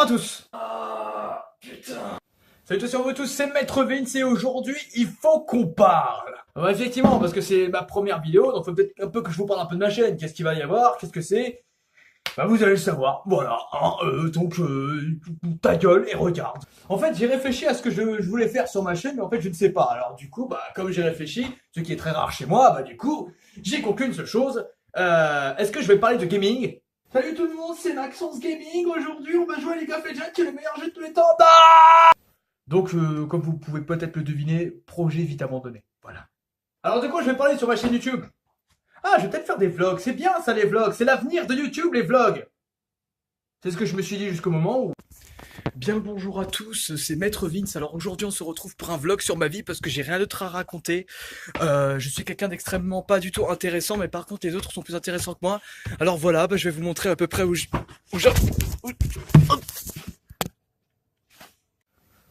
Bonjour à tous. Ah, putain. Salutations à vous tous, c'est Maître Vince et aujourd'hui, il faut qu'on parle. Ouais, effectivement, parce que c'est ma première vidéo, donc faut peut-être un peu que je vous parle un peu de ma chaîne. Qu'est-ce qu'il va y avoir? Qu'est-ce que c'est? Bah vous allez le savoir, voilà, hein, ta gueule et regarde. En fait, j'ai réfléchi à ce que je voulais faire sur ma chaîne, mais en fait, je ne sais pas. Alors du coup, bah comme j'ai réfléchi, ce qui est très rare chez moi, bah du coup, j'ai conclu une seule chose. Est-ce que je vais parler de gaming? Salut tout le monde, c'est Maxence Gaming. Aujourd'hui, on va jouer à League of Legends, qui est le meilleur jeu de tous les temps. Donc, comme vous pouvez peut-être le deviner, projet vite abandonné. Voilà. Alors de quoi je vais parler sur ma chaîne YouTube? Ah, je vais peut-être faire des vlogs. C'est bien ça, les vlogs. C'est l'avenir de YouTube, les vlogs. C'est ce que je me suis dit jusqu'au moment où... Bien le bonjour à tous, c'est Maître Vince. Alors aujourd'hui, on se retrouve pour un vlog sur ma vie parce que j'ai rien d'autre à raconter. Je suis quelqu'un d'extrêmement pas du tout intéressant, mais par contre, les autres sont plus intéressants que moi. Alors voilà, bah, je vais vous montrer à peu près où je...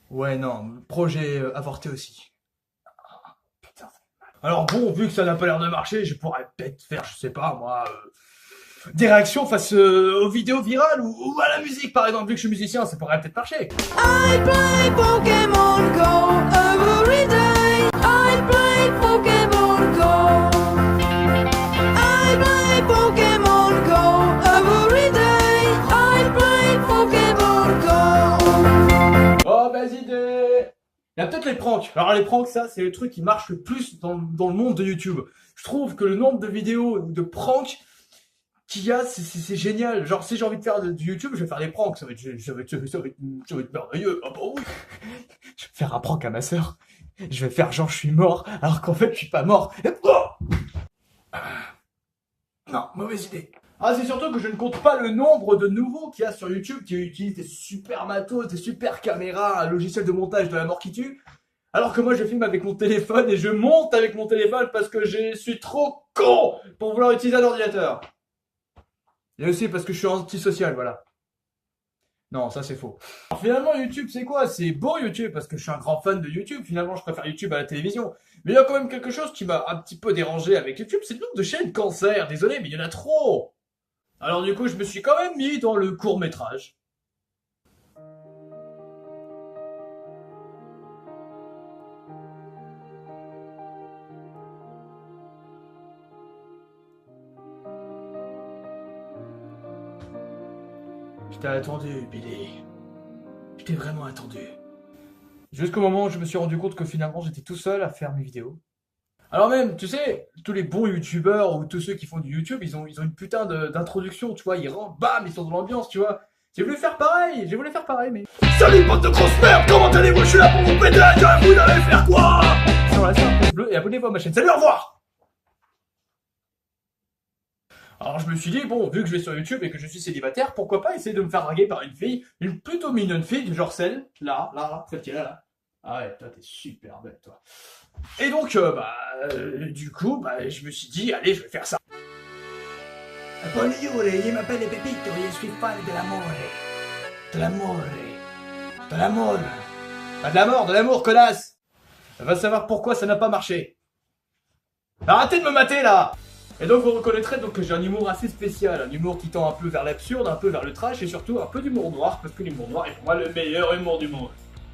Ouais, non, projet avorté aussi. Putain. Alors bon, vu que ça n'a pas l'air de marcher, je pourrais peut-être faire, je sais pas moi, des réactions face aux vidéos virales ou à la musique par exemple. Vu que je suis musicien, ça pourrait peut-être marcher. I play Pokémon Go every day. I play Pokémon Go. I play Pokémon Go every day. I play Pokémon Go. Oh, vas-y, il y a peut-être les pranks. Alors les pranks, ça, c'est le truc qui marche le plus dans le monde de YouTube. Je trouve que le nombre de vidéos de pranks qu'il y a, c'est génial. Genre, si j'ai envie de faire du YouTube, je vais faire des pranks. Ça va être merveilleux. Ah bah oui. Je vais faire un prank à ma sœur. Je vais faire genre je suis mort, alors qu'en fait je suis pas mort. Non, mauvaise idée. Ah, c'est surtout que je ne compte pas le nombre de nouveaux qu'il y a sur YouTube qui utilisent des super matos, des super caméras, un logiciel de montage de la mort qui tue. Alors que moi je filme avec mon téléphone et je monte avec mon téléphone parce que je suis trop con pour vouloir utiliser un ordinateur. Et aussi parce que je suis antisocial, voilà. Non, ça c'est faux. Alors, finalement YouTube c'est quoi? C'est beau YouTube parce que je suis un grand fan de YouTube. Finalement je préfère YouTube à la télévision. Mais il y a quand même quelque chose qui m'a un petit peu dérangé avec YouTube, c'est le nombre de chaînes cancer. Désolé mais il y en a trop. Alors du coup je me suis quand même mis dans le court-métrage. Je t'ai attendu, Billy. Je t'ai vraiment attendu. Jusqu'au moment où je me suis rendu compte que finalement j'étais tout seul à faire mes vidéos. Alors même, tu sais, tous les bons youtubeurs ou tous ceux qui font du YouTube, ils ont une putain d'introduction, tu vois, ils rentrent, bam, ils sont dans l'ambiance, tu vois. J'ai voulu faire pareil, mais... Salut bande de grosses merdes, comment allez-vous? Je suis là pour vous péter la gueule, vous allez faire quoi? Sinon, laissez un pouce bleu et abonnez-vous à ma chaîne. Salut, au revoir! Alors je me suis dit, bon, vu que je vais sur YouTube et que je suis célibataire, pourquoi pas essayer de me faire draguer par une fille, une plutôt mignonne fille, du genre celle, là, celle qui est là. Ah ouais, toi t'es super belle, toi. Et donc, du coup, je me suis dit, allez, je vais faire ça. Bonjour, je m'appelle Pepito et je suis fan de l'amour. De l'amour. De l'amour. Pas de la mort, de l'amour, connasse. Va savoir pourquoi ça n'a pas marché. Arrêtez de me mater, là. Et donc vous reconnaîtrez donc que j'ai un humour assez spécial, un humour qui tend un peu vers l'absurde, un peu vers le trash et surtout un peu d'humour noir, parce que l'humour noir est pour moi le meilleur humour du monde.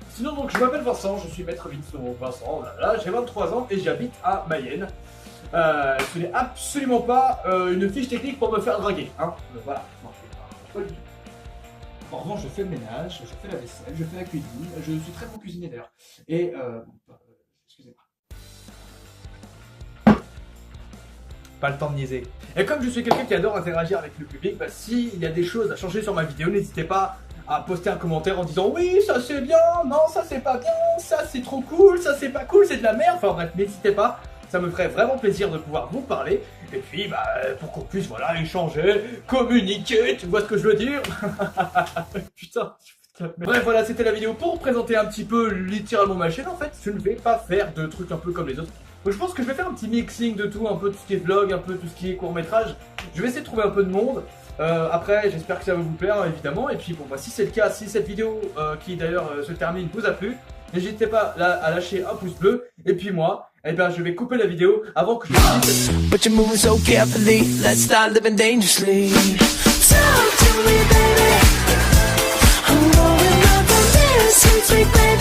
Sinon donc je m'appelle Vincent, je suis Maître Vince Vincent, là, j'ai 23 ans et j'habite à Mayenne. Ce n'est absolument pas une fiche technique pour me faire draguer, hein. Voilà, non, pas du tout. En revanche je fais le ménage, je fais la vaisselle, je fais la cuisine, je suis très bon cuisinier d'ailleurs. Et excusez-moi. Pas le temps de niaiser. Et comme je suis quelqu'un qui adore interagir avec le public, s'il y a des choses à changer sur ma vidéo, n'hésitez pas à poster un commentaire en disant oui, ça c'est bien, non, ça c'est pas bien, ça c'est trop cool, ça c'est pas cool, c'est de la merde. Enfin bref, n'hésitez pas, ça me ferait vraiment plaisir de pouvoir vous parler. Et puis, pour qu'on puisse, voilà, échanger, communiquer, tu vois ce que je veux dire? Putain. Bref, voilà, c'était la vidéo pour présenter un petit peu littéralement ma chaîne. En fait, je ne vais pas faire de trucs un peu comme les autres. Donc je pense que je vais faire un petit mixing de tout, un peu tout ce qui est vlog, un peu tout ce qui est court-métrage. Je vais essayer de trouver un peu de monde. Après, j'espère que ça va vous plaire, évidemment. Et puis, bon, si c'est le cas, si cette vidéo, qui d'ailleurs se termine, vous a plu, n'hésitez pas à lâcher un pouce bleu. Et puis moi, eh bien, je vais couper la vidéo avant que je finisse. But you're moving so carefully, let's start living dangerously. Talk to me, baby. Since we've been